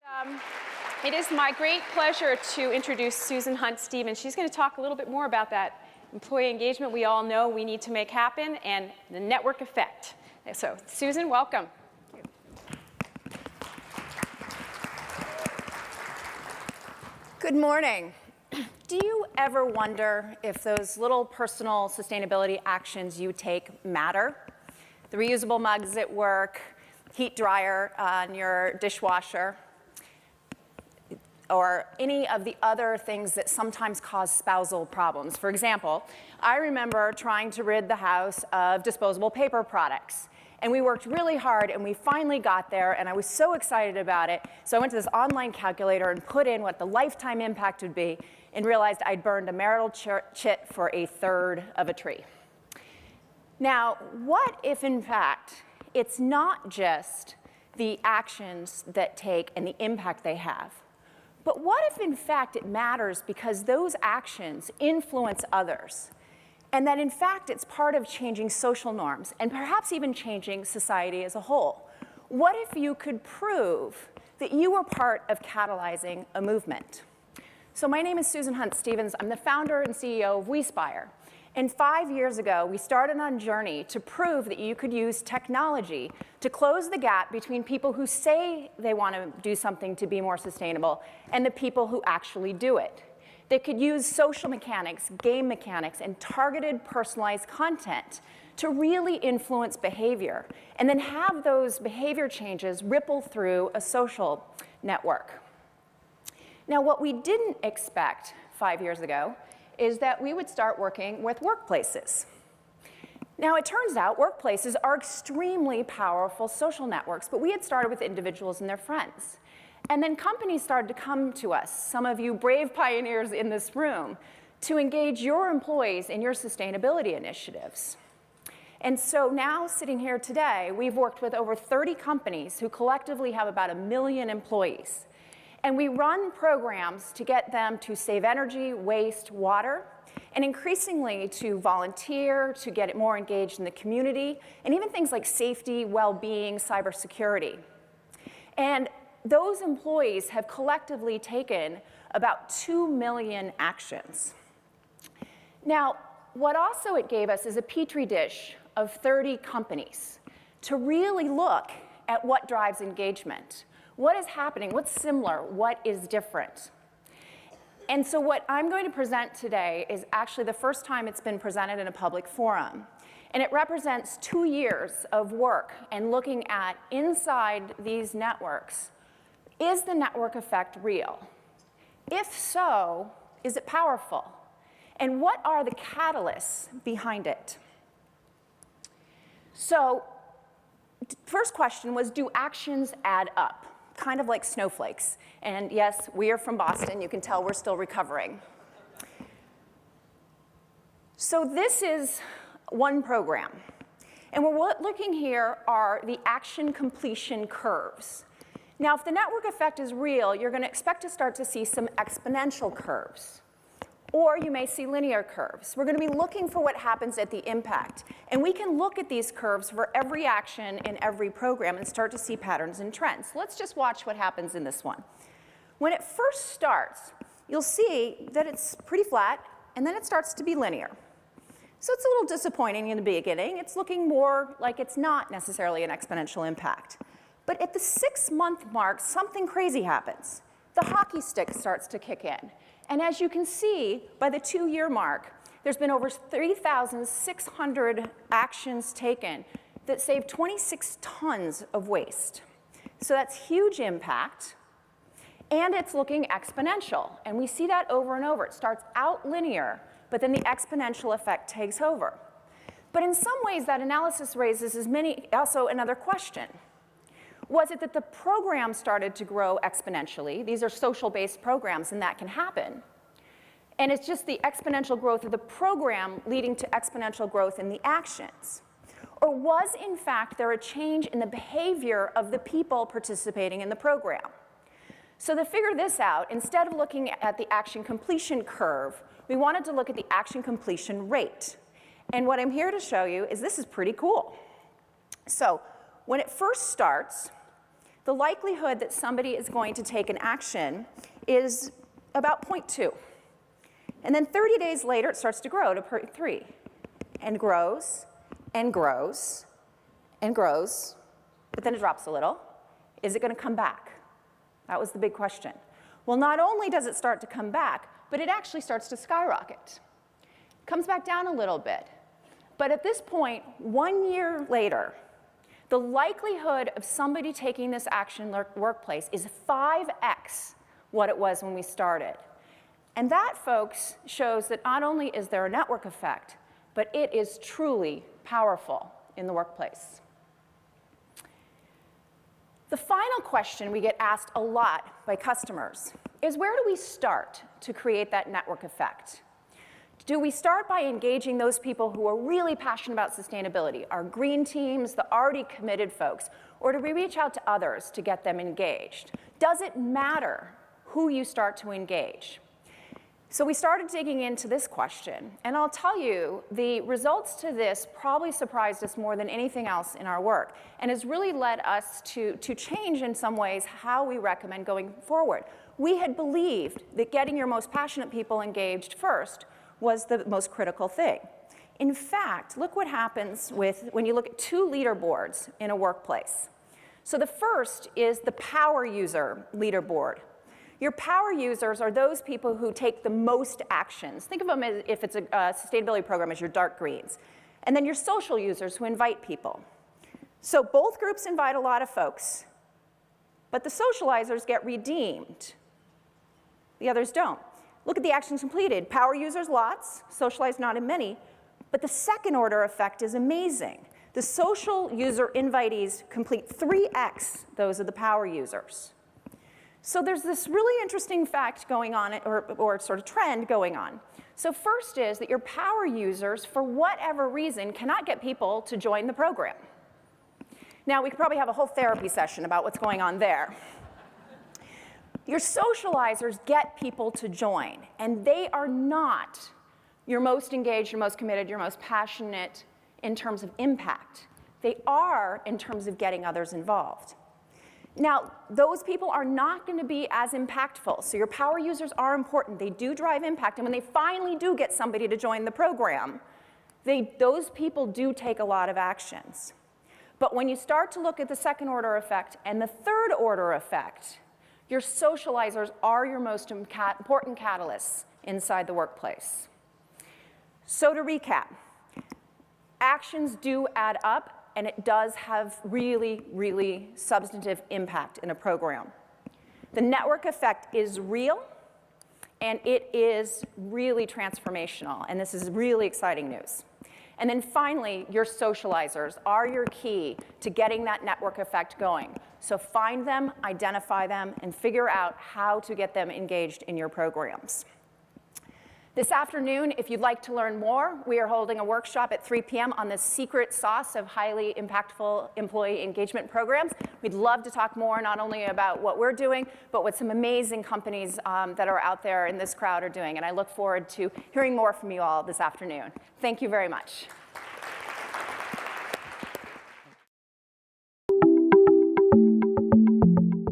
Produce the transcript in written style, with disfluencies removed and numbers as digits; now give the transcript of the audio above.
Um, it is my great pleasure to introduce Susan Hunt-Stevens. She's going to talk a little bit more about that employee engagement we all know we need to make happen and the network effect. So, Susan, welcome. Good morning. Do you ever wonder if those little personal sustainability actions you take matter? The reusable mugs at work, heat dryer on your dishwasher, or any of the other things that sometimes cause spousal problems. For example, I remember trying to rid the house of disposable paper products. And we worked really hard, and we finally got there, and I was so excited about it. So I went to this online calculator and put in what the lifetime impact would be and realized I'd burned a marital chit for 1/3 of a tree. Now, what if, in fact, it's not just the actions that take and the impact they have, but what if, in fact, it matters because those actions influence others? And that, in fact, it's part of changing social norms and perhaps even changing society as a whole. What if you could prove that you were part of catalyzing a movement? So my name is Susan Hunt-Stevens. I'm the founder and CEO of WeSpire. And 5 years ago, we started on a journey to prove that you could use technology to close the gap between people who say they want to do something to be more sustainable and the people who actually do it. They could use social mechanics, game mechanics, and targeted personalized content to really influence behavior, and then have those behavior changes ripple through a social network. Now, what we didn't expect 5 years ago is that we would start working with workplaces. Now, it turns out workplaces are extremely powerful social networks, but we had started with individuals and their friends. And then companies started to come to us, some of you brave pioneers in this room, to engage your employees in your sustainability initiatives. And so now, sitting here today, we've worked with over 30 companies who collectively have about 1 million employees. And we run programs to get them to save energy, waste, water, and increasingly to volunteer, to get it more engaged in the community, and even things like safety, well-being, cybersecurity. And those employees have collectively taken about 2 million actions. Now, what also it gave us is a petri dish of 30 companies to really look at what drives engagement. What is happening? What's similar? What is different? And so what I'm going to present today is actually the first time it's been presented in a public forum. And it represents 2 years of work and looking at inside these networks. Is the network effect real? If so, is it powerful? And what are the catalysts behind it? So, first question was, do actions add up? Kind of like snowflakes. And yes, we are from Boston. You can tell we're still recovering. So this is one program. And what we're looking here are the action completion curves. Now, if the network effect is real, you're going to expect to start to see some exponential curves. Or you may see linear curves. We're going to be looking for what happens at the impact. And we can look at these curves for every action in every program and start to see patterns and trends. Let's just watch what happens in this one. When it first starts, you'll see that it's pretty flat, and then it starts to be linear. So it's a little disappointing in the beginning. It's looking more like it's not necessarily an exponential impact. But at the 6-month mark, something crazy happens. The hockey stick starts to kick in. And as you can see, by the 2-year mark, there's been over 3,600 actions taken that save 26 tons of waste. So that's huge impact. And it's looking exponential. And we see that over and over. It starts out linear, but then the exponential effect takes over. But in some ways, that analysis raises also another question. Was it that the program started to grow exponentially? These are social-based programs, and that can happen. And it's just the exponential growth of the program leading to exponential growth in the actions. Or was, in fact, there a change in the behavior of the people participating in the program? So to figure this out, instead of looking at the action completion curve, we wanted to look at the action completion rate. And what I'm here to show you is this is pretty cool. So when it first starts, the likelihood that somebody is going to take an action is about 0.2. And then 30 days later, it starts to grow to 0.3, and grows, and grows, and grows, but then it drops a little. Is it going to come back? That was the big question. Well, not only does it start to come back, but it actually starts to skyrocket. Comes back down a little bit. But at this point, 1 year later, the likelihood of somebody taking this action in the workplace is 5x what it was when we started. And that, folks, shows that not only is there a network effect, but it is truly powerful in the workplace. The final question we get asked a lot by customers is, where do we start to create that network effect? Do we start by engaging those people who are really passionate about sustainability, our green teams, the already committed folks, or do we reach out to others to get them engaged? Does it matter who you start to engage? So we started digging into this question, and I'll tell you, the results to this probably surprised us more than anything else in our work, and has really led us to change in some ways how we recommend going forward. We had believed that getting your most passionate people engaged first was the most critical thing. In fact, look what happens when you look at 2 leaderboards in a workplace. So the first is the power user leaderboard. Your power users are those people who take the most actions. Think of them as, if it's a sustainability program, as your dark greens. And then your social users who invite people. So both groups invite a lot of folks, but the socializers get redeemed. The others don't. Look at the actions completed. Power users, lots. Socialized, not in many. But the second order effect is amazing. The social user invitees complete 3x those of the power users. So there's this really interesting fact going on, or sort of trend going on. So first is that your power users, for whatever reason, cannot get people to join the program. Now, we could probably have a whole therapy session about what's going on there. Your socializers get people to join, and they are not your most engaged, your most committed, your most passionate in terms of impact. They are in terms of getting others involved. Now, those people are not going to be as impactful. So your power users are important. They do drive impact. And when they finally do get somebody to join the program, those people do take a lot of actions. But when you start to look at the second order effect and the third order effect, your socializers are your most important catalysts inside the workplace. So to recap, actions do add up. And it does have really, really substantive impact in a program. The network effect is real, and it is really transformational, and this is really exciting news. And then finally, your socializers are your key to getting that network effect going. So find them, identify them, and figure out how to get them engaged in your programs. This afternoon, if you'd like to learn more, we are holding a workshop at 3 p.m. on the secret sauce of highly impactful employee engagement programs. We'd love to talk more, not only about what we're doing, but what some amazing companies that are out there in this crowd are doing. And I look forward to hearing more from you all this afternoon. Thank you very much.